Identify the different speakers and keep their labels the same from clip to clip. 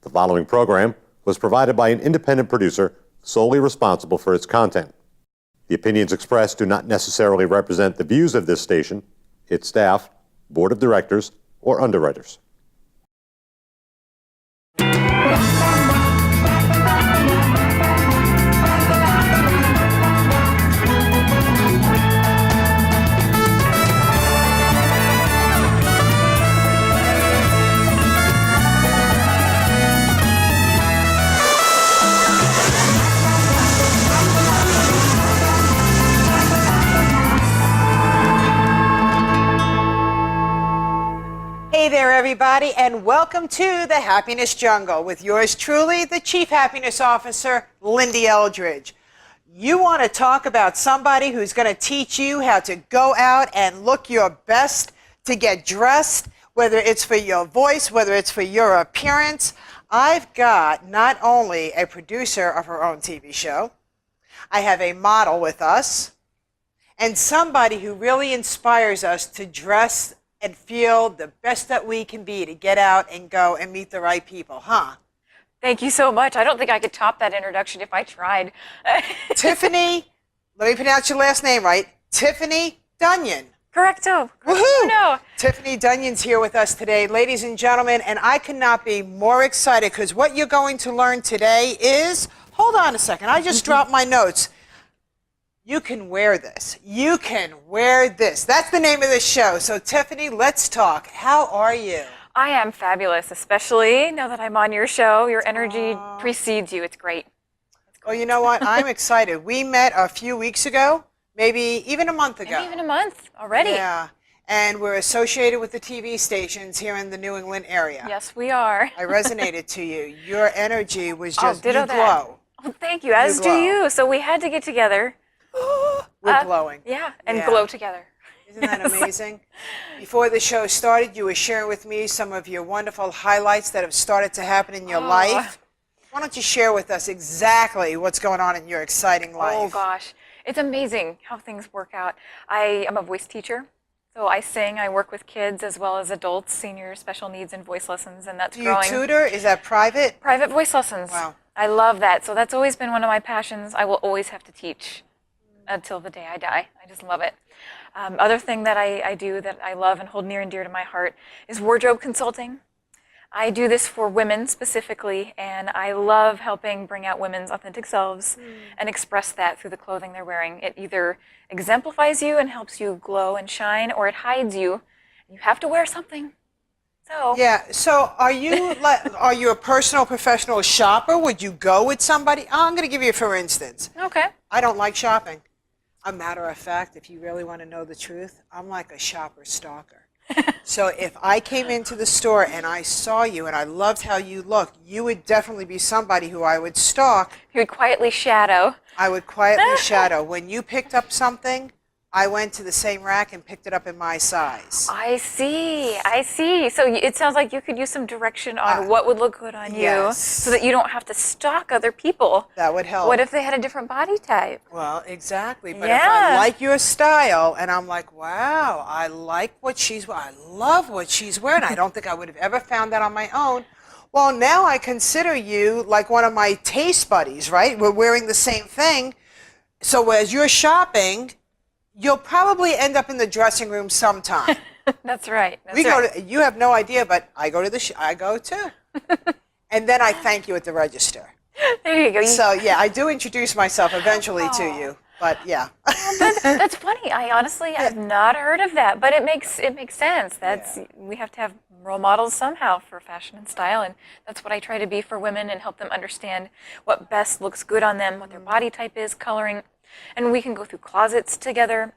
Speaker 1: The following program was provided by an independent producer solely responsible for its content. The opinions expressed do not necessarily represent the views of this station, its staff, board of directors, or underwriters.
Speaker 2: Hey there, everybody, and welcome to the Happiness Jungle with yours truly, the Chief Happiness Officer, Lyn-Dee Eldridge. You want to talk about somebody who's going to teach you how to go out and look your best, to get dressed, whether it's for your voice, whether it's for your appearance. I've got not only a producer of her own TV show, I have a model with us, and somebody who really inspires us to dress and feel the best that we can be, to get out and go and meet the right people, huh?
Speaker 3: Thank you so much. I don't think I could top that introduction if I tried.
Speaker 2: Tiffany, let me pronounce your last name right, Tiffany Dunyon.
Speaker 3: Correcto.
Speaker 2: Woohoo!
Speaker 3: No.
Speaker 2: Tiffany Dunyon's here with us today, ladies and gentlemen, and I could not be more excited because what you're going to learn today is, hold on a second, I just dropped my notes. You can wear this. You can wear this. That's the name of the show. So, Tiffany, let's talk. How are you?
Speaker 3: I am fabulous, especially now that I'm on your show. Your energy precedes you. It's great.
Speaker 2: Well, you know what? I'm excited. We met a few weeks ago, maybe even a month ago.
Speaker 3: Maybe even a month already.
Speaker 2: Yeah. And we're associated with the TV stations here in the New England area.
Speaker 3: Yes, we are.
Speaker 2: I resonated to you. Your energy was just,
Speaker 3: ditto
Speaker 2: you
Speaker 3: that.
Speaker 2: glow.
Speaker 3: Oh, thank you. As do you. So we had to get together.
Speaker 2: We're glowing.
Speaker 3: Yeah, and glow together.
Speaker 2: Isn't that amazing? Before the show started, you were sharing with me some of your wonderful highlights that have started to happen in your life. Why don't you share with us exactly what's going on in your exciting life?
Speaker 3: Oh, gosh. It's amazing how things work out. I am a voice teacher. So I sing, I work with kids as well as adults, seniors, special needs, and voice lessons, and that's growing.
Speaker 2: Do you tutor? Is that private?
Speaker 3: Private voice lessons.
Speaker 2: Wow.
Speaker 3: I love that. So that's always been one of my passions. I will always have to teach until the day I die. I just love it. Other thing that I do that I love and hold near and dear to my heart is wardrobe consulting. I do this for women specifically, and I love helping bring out women's authentic selves and express that through the clothing they're wearing. It either exemplifies you and helps you glow and shine, or it hides you. You have to wear something. So
Speaker 2: yeah. So are you are you a personal professional shopper? Would you go with somebody? Oh, I'm going to give you for instance.
Speaker 3: Okay.
Speaker 2: I don't like shopping. A matter of fact, if you really want to know the truth, I'm like a shopper stalker. So if I came into the store and I saw you and I loved how you looked, you would definitely be somebody who I would stalk.
Speaker 3: You would quietly shadow.
Speaker 2: I would quietly shadow. When you picked up something, I went to the same rack and picked it up in my size.
Speaker 3: I see. I see. So it sounds like you could use some direction on what would look good on you so that you don't have to stalk other people.
Speaker 2: That would help.
Speaker 3: What if they had a different body type?
Speaker 2: Well, exactly. But if I like your style and I'm like, wow, I like what I love what she's wearing. I don't think I would have ever found that on my own. Well, now I consider you like one of my taste buddies, right? We're wearing the same thing. So as you're shopping, you'll probably end up in the dressing room sometime.
Speaker 3: That's right.
Speaker 2: You have no idea, but I go to I go too. And then I thank you at the register.
Speaker 3: There you go.
Speaker 2: So yeah, I do introduce myself eventually to you, but yeah.
Speaker 3: That's funny. I honestly have not heard of that, but it makes sense. We have to have role models somehow for fashion and style, and that's what I try to be for women and help them understand what best looks good on them, what their body type is, coloring. And we can go through closets together,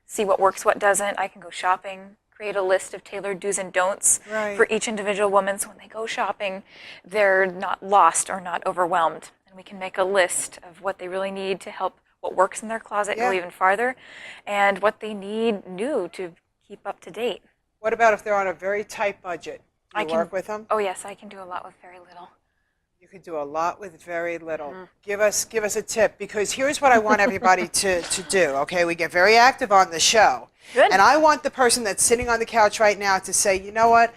Speaker 3: see what works, what doesn't. I can go shopping, create a list of tailored do's and don'ts for each individual woman. So when they go shopping, they're not lost or not overwhelmed. And we can make a list of what they really need to help what works in their closet go even farther, and what they need new to keep up to date.
Speaker 2: What about if they're on a very tight budget? Do you work with them?
Speaker 3: Oh yes, I can do a lot with very little.
Speaker 2: You could do a lot with very little. Give us a tip, because here's what I want everybody to do, okay? We get very active on the show.
Speaker 3: Good.
Speaker 2: And I want the person that's sitting on the couch right now to say, you know what?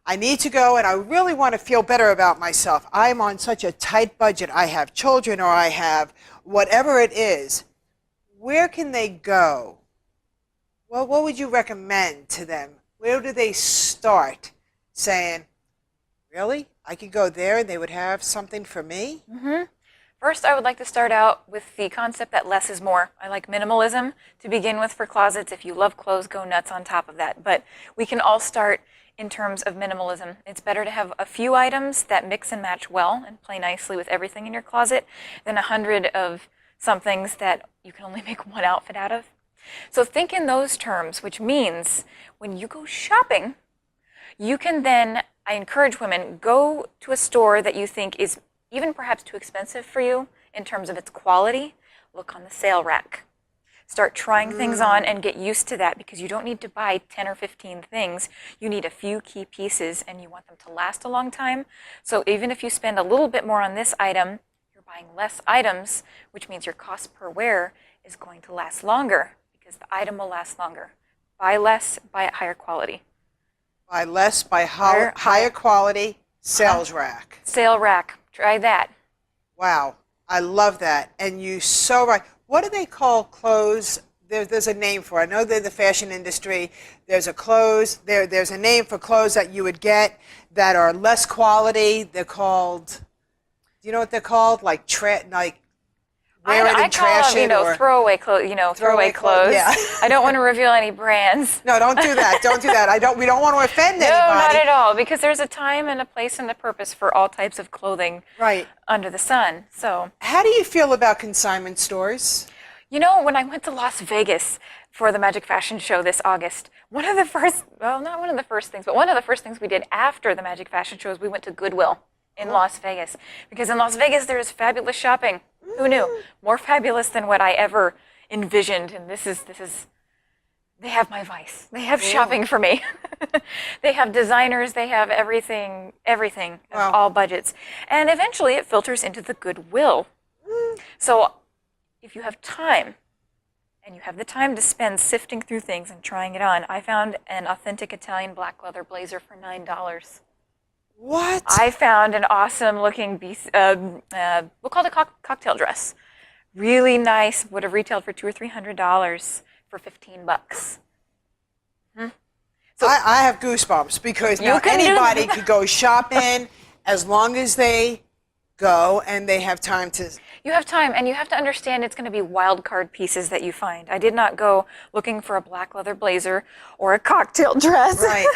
Speaker 2: I need to go and I really want to feel better about myself. I'm on such a tight budget. I have children or I have whatever it is. Where can they go? Well, what would you recommend to them? Where do they start saying, really? I could go there and they would have something for me?
Speaker 3: First, I would like to start out with the concept that less is more. I like minimalism to begin with for closets. If you love clothes, go nuts on top of that. But we can all start in terms of minimalism. It's better to have a few items that mix and match well and play nicely with everything in your closet than 100 of some things that you can only make one outfit out of. So think in those terms, which means when you go shopping, you can then, I encourage women, go to a store that you think is even perhaps too expensive for you in terms of its quality. Look on the sale rack. Start trying things on and get used to that, because you don't need to buy 10 or 15 things. You need a few key pieces and you want them to last a long time. So even if you spend a little bit more on this item, you're buying less items, which means your cost per wear is going to last longer because the item will last longer. Buy less, buy at higher quality.
Speaker 2: Buy less, buy higher quality, sales rack.
Speaker 3: Sale rack. Try that.
Speaker 2: Wow, I love that. And you so right. What do they call clothes? There's a name for it. I know they're the fashion industry. There's a name for clothes that you would get that are less quality. They're called, do you know what they're called? Like wear it and trash it, or
Speaker 3: throwaway clothes. Throwaway clothes.
Speaker 2: Yeah.
Speaker 3: I don't want to reveal any brands.
Speaker 2: No, don't do that. Don't do that. We don't want to offend
Speaker 3: No,
Speaker 2: anybody.
Speaker 3: not at all, because there's a time and a place and a purpose for all types of clothing under the sun. So,
Speaker 2: how do you feel about consignment stores?
Speaker 3: you know, when I went to Las Vegas for the Magic Fashion Show this August, one of the first things we did after the Magic Fashion Show is we went to Goodwill in Las Vegas, because in Las Vegas there is fabulous shopping. Who knew? More fabulous than what I ever envisioned. And this is, they have my vice. They have shopping for me. They have designers. They have everything, of all budgets. And eventually it filters into the Goodwill. So if you have time, and you have the time to spend sifting through things and trying it on, I found an authentic Italian black leather blazer for $9.
Speaker 2: What?
Speaker 3: I found an awesome looking we'll call it a cocktail dress. Really nice, would have retailed for $200 or $300 for $15.
Speaker 2: So I have goosebumps, because now anybody could go shopping as long as they go and they have time to.
Speaker 3: You have time, and you have to understand it's going to be wild card pieces that you find. I did not go looking for a black leather blazer or a cocktail dress.
Speaker 2: Right.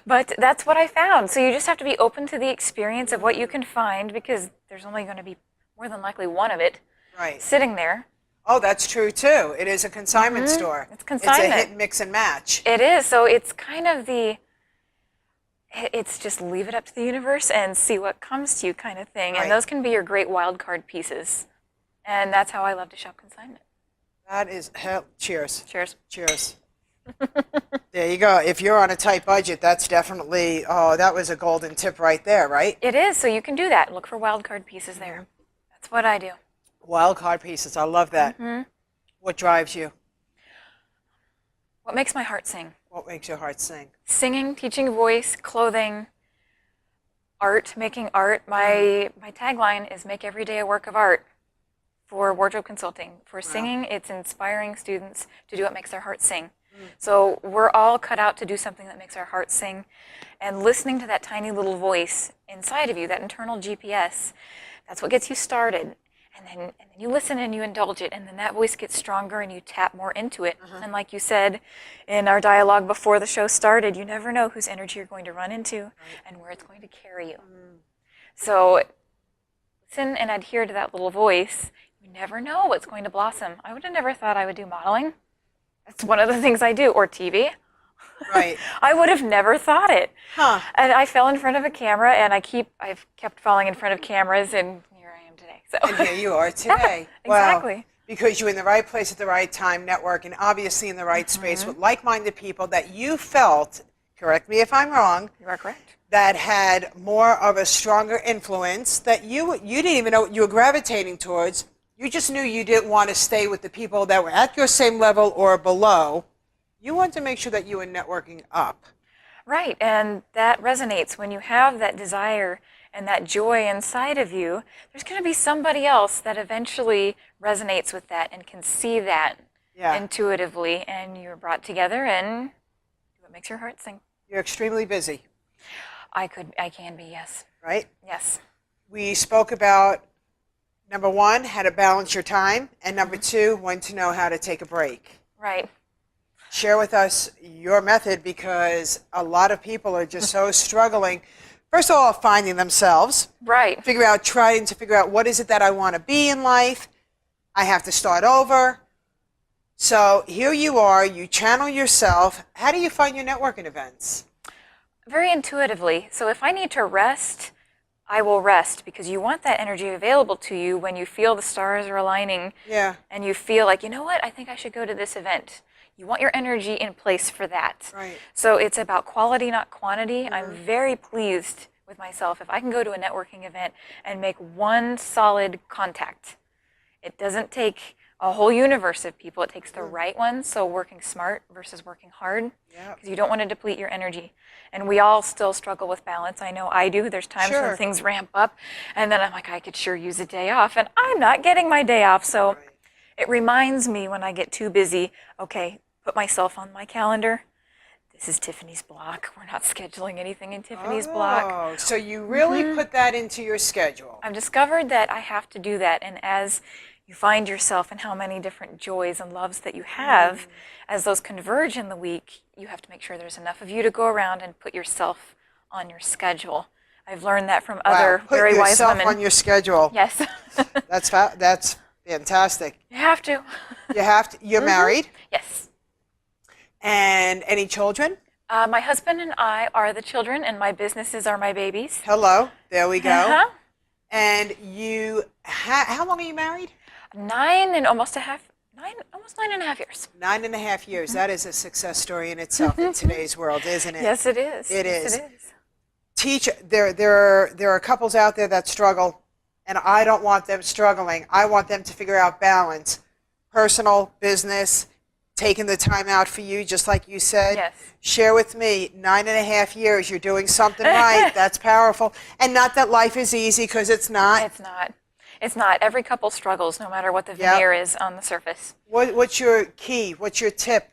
Speaker 3: But that's what I found. So you just have to be open to the experience of what you can find, because there's only going to be more than likely one of it sitting there.
Speaker 2: Oh, that's true too. It is a consignment store.
Speaker 3: It's consignment.
Speaker 2: It's a hit, mix, and match.
Speaker 3: It is. So it's kind of it's just leave it up to the universe and see what comes to you kind of thing. And those can be your great wild card pieces. And that's how I love to shop consignment.
Speaker 2: That is hell. Cheers.
Speaker 3: Cheers.
Speaker 2: Cheers. There you go. If you're on a tight budget, that's definitely, that was a golden tip right there, right?
Speaker 3: It is. So you can do that. Look for wild card pieces there. That's what I do.
Speaker 2: Wild card pieces. I love that. What drives you?
Speaker 3: What makes my heart sing?
Speaker 2: What makes your heart sing?
Speaker 3: Singing, teaching voice, clothing, art, making art. My tagline is make every day a work of art for wardrobe consulting. For singing, it's inspiring students to do what makes their heart sing. So we're all cut out to do something that makes our hearts sing. And listening to that tiny little voice inside of you, that internal GPS, that's what gets you started. And then you listen and you indulge it, and then that voice gets stronger and you tap more into it. And like you said in our dialogue before the show started, you never know whose energy you're going to run into and where it's going to carry you. So listen and adhere to that little voice. You never know what's going to blossom. I would have never thought I would do modeling. That's one of the things I do, or TV.
Speaker 2: Right.
Speaker 3: I would have never thought it.
Speaker 2: Huh.
Speaker 3: And I fell in front of a camera, and I've kept falling in front of cameras, and here I am today. So.
Speaker 2: And here you are today.
Speaker 3: Exactly.
Speaker 2: Well, because you're in the right place at the right time, networking, obviously in the right space with like-minded people that you felt, correct me if I'm wrong,
Speaker 3: You are correct.
Speaker 2: that had more of a stronger influence that you didn't even know what you were gravitating towards. You just knew you didn't want to stay with the people that were at your same level or below. You wanted to make sure that you were networking up.
Speaker 3: Right, and that resonates. When you have that desire and that joy inside of you, there's going to be somebody else that eventually resonates with that and can see that intuitively, and you're brought together and what makes your heart sing.
Speaker 2: You're extremely busy.
Speaker 3: I can be, yes.
Speaker 2: Right?
Speaker 3: Yes.
Speaker 2: We spoke about, number one, how to balance your time, and number two, when to know how to take a break.
Speaker 3: Right.
Speaker 2: Share with us your method, because a lot of people are just so struggling. First of all, finding themselves.
Speaker 3: Right.
Speaker 2: Trying to figure out what is it that I want to be in life. I have to start over. So here you are, you channel yourself. How do you find your networking events?
Speaker 3: Very intuitively. So if I need to rest, I will rest, because you want that energy available to you when you feel the stars are aligning.
Speaker 2: Yeah.
Speaker 3: And you feel like, you know what, I think I should go to this event. You want your energy in place for that.
Speaker 2: Right.
Speaker 3: So it's about quality, not quantity. I'm very pleased with myself if I can go to a networking event and make one solid contact. It doesn't take a whole universe of people. It takes the right ones. So working smart versus working hard, because you don't want to deplete your energy. And we all still struggle with balance. I know I do. There's times when things ramp up, and then I'm like, I could sure use a day off, and I'm not getting my day off. So it reminds me when I get too busy, okay, put myself on my calendar. This is Tiffany's block. We're not scheduling anything in Tiffany's block.
Speaker 2: Oh, so you really put that into your schedule.
Speaker 3: I've discovered that I have to do that, and as you find yourself and how many different joys and loves that you have, as those converge in the week, you have to make sure there's enough of you to go around and put yourself on your schedule. I've learned that from other very wise women.
Speaker 2: Put yourself on your schedule.
Speaker 3: Yes.
Speaker 2: That's fantastic.
Speaker 3: You have to.
Speaker 2: You have to. You're married?
Speaker 3: Yes.
Speaker 2: And any children?
Speaker 3: My husband and I are the children, and my businesses are my babies.
Speaker 2: Hello. There we go.
Speaker 3: Uh-huh.
Speaker 2: And you, how long are you married?
Speaker 3: 9 and almost 9.5 years.
Speaker 2: 9.5 years. That is a success story in itself in today's world, isn't it?
Speaker 3: Yes, it is.
Speaker 2: It
Speaker 3: yes,
Speaker 2: is.
Speaker 3: It is.
Speaker 2: There are couples out there that struggle, and I don't want them struggling. I want them to figure out balance, personal, business, taking the time out for you, just like you said.
Speaker 3: Yes.
Speaker 2: Share with me, 9.5 years, you're doing something right. That's powerful. And not that life is easy, because it's not.
Speaker 3: It's not. It's not. Every couple struggles, no matter what the veneer is on the surface.
Speaker 2: What's your key? What's your tip?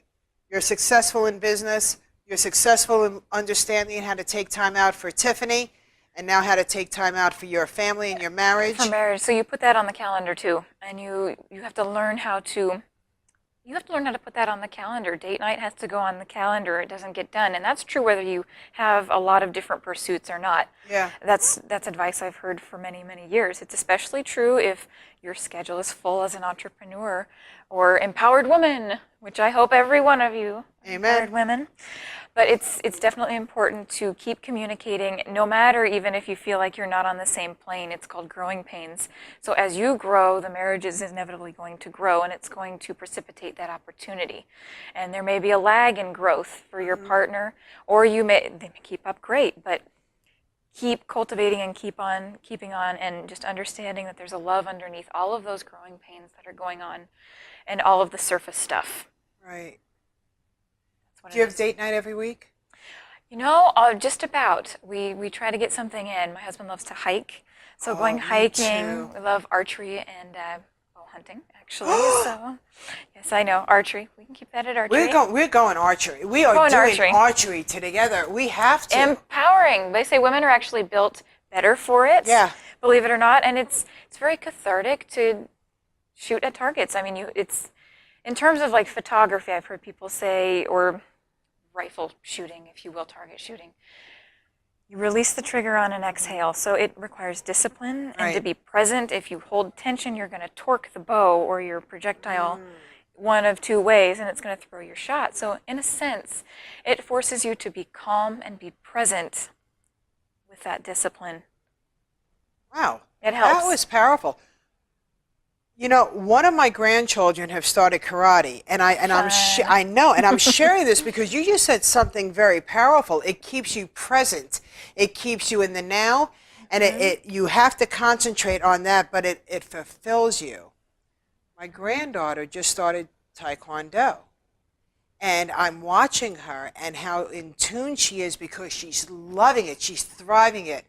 Speaker 2: You're successful in business. You're successful in understanding how to take time out for Tiffany, and now how to take time out for your family and your marriage.
Speaker 3: For marriage. So you put that on the calendar too, and you have to learn how to. You have to learn how to put that on the calendar. Date night has to go on the calendar. It doesn't get done. And that's true whether you have a lot of different pursuits or not.
Speaker 2: Yeah.
Speaker 3: That's advice I've heard for many, many years. It's especially true if your schedule is full as an entrepreneur or empowered woman, which I hope every one of you empowered women. But it's definitely important to keep communicating, no matter even if you feel like you're not on the same plane. It's called growing pains. So as you grow, the marriage is inevitably going to grow, and it's going to precipitate that opportunity. And there may be a lag in growth for your partner, or they may keep up great, but keep cultivating and keeping on, and just understanding that there's a love underneath all of those growing pains that are going on and all of the surface stuff.
Speaker 2: Right. Do you have date night every week?
Speaker 3: You know, just about. We try to get something in. My husband loves to hike, so going hiking. We love archery and bow hunting, actually. So, yes, I know archery. We can keep that at archery.
Speaker 2: We're going archery. We are doing archery together. We have to.
Speaker 3: Empowering. They say women are actually built better for it.
Speaker 2: Yeah.
Speaker 3: Believe it or not, and it's very cathartic to shoot at targets. I mean, it's in terms of like photography. I've heard people say, or rifle shooting, if you will, target shooting. You release the trigger on an exhale, so it requires discipline and to be present. If you hold tension, you're going to torque the bow or your projectile one of two ways, and it's going to throw your shot. So in a sense, it forces you to be calm and be present with that discipline.
Speaker 2: Wow.
Speaker 3: It helps.
Speaker 2: That was powerful. You know, one of my grandchildren have started karate, and I know, and I'm sharing this because you just said something very powerful. It keeps you present. It keeps you in the now, and you have to concentrate on that, but it fulfills you. My granddaughter just started Taekwondo, And I'm watching her and how in tune she is because she's loving it. She's thriving it.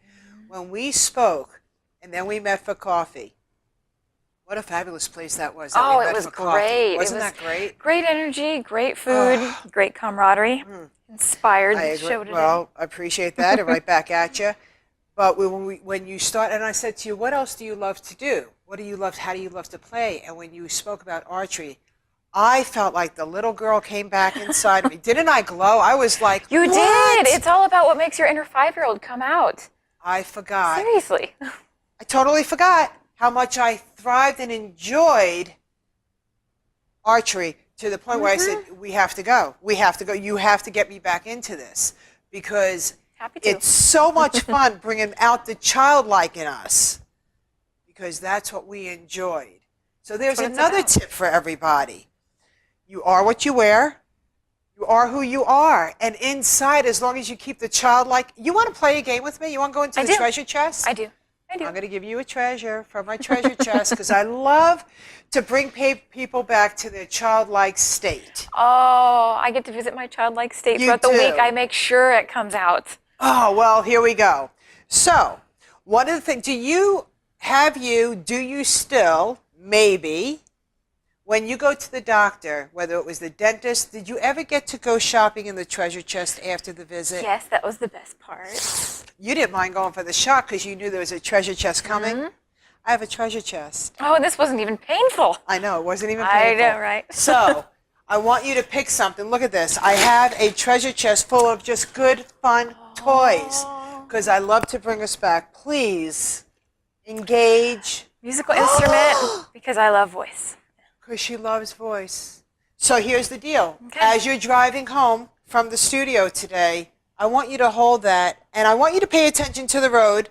Speaker 2: When we spoke and then we met for coffee, what a fabulous place that was.
Speaker 3: Oh, it was great.
Speaker 2: Wasn't that great?
Speaker 3: Great energy, great food, great camaraderie. Inspired, showed it.
Speaker 2: Well, I appreciate that, and right back at you. But when you start, and I said to you, what else do you love to do? What do you love? How do you love to play? And when you spoke about archery, I felt like the little girl came back inside of me. Didn't I glow? I was like,
Speaker 3: You
Speaker 2: what?
Speaker 3: did. It's all about what makes your inner 5-year-old come out.
Speaker 2: I forgot.
Speaker 3: Seriously.
Speaker 2: I totally forgot how much I thrived and enjoyed archery to the point where I said, we have to go. We have to go. You have to get me back into this because
Speaker 3: Happy to.
Speaker 2: it's so much fun bringing out the childlike in us because that's what we enjoyed. So there's
Speaker 3: what it's
Speaker 2: another
Speaker 3: about.
Speaker 2: tip for everybody. You are what you wear. You are who you are. And inside, as long as you keep the childlike, you want to play a game with me? You want to go into
Speaker 3: I
Speaker 2: the
Speaker 3: do.
Speaker 2: treasure chest?
Speaker 3: I do.
Speaker 2: I'm going to give you a treasure from my treasure chest because I love to bring people back to their childlike state.
Speaker 3: Oh, I get to visit my childlike state
Speaker 2: You
Speaker 3: throughout the week.
Speaker 2: do.
Speaker 3: I make sure it comes out.
Speaker 2: Oh, well, here we go. So, one of the things, do you still, maybe, when you go to the doctor, whether it was the dentist, did you ever get to go shopping in the treasure chest after the visit?
Speaker 3: Yes, that was the best part.
Speaker 2: You didn't mind going for the shot because you knew there was a treasure chest coming. I have a treasure chest.
Speaker 3: Oh, this wasn't even painful.
Speaker 2: I know, it wasn't even
Speaker 3: I
Speaker 2: painful.
Speaker 3: know, right?
Speaker 2: So, I want you to pick something. Look at this. I have a treasure chest full of just good, fun toys because I love to bring us back. Please engage.
Speaker 3: Musical instrument because I love voice.
Speaker 2: Because she loves voice. So here's the deal.
Speaker 3: Okay.
Speaker 2: As you're driving home from the studio today, I want you to hold that, and I want you to pay attention to the road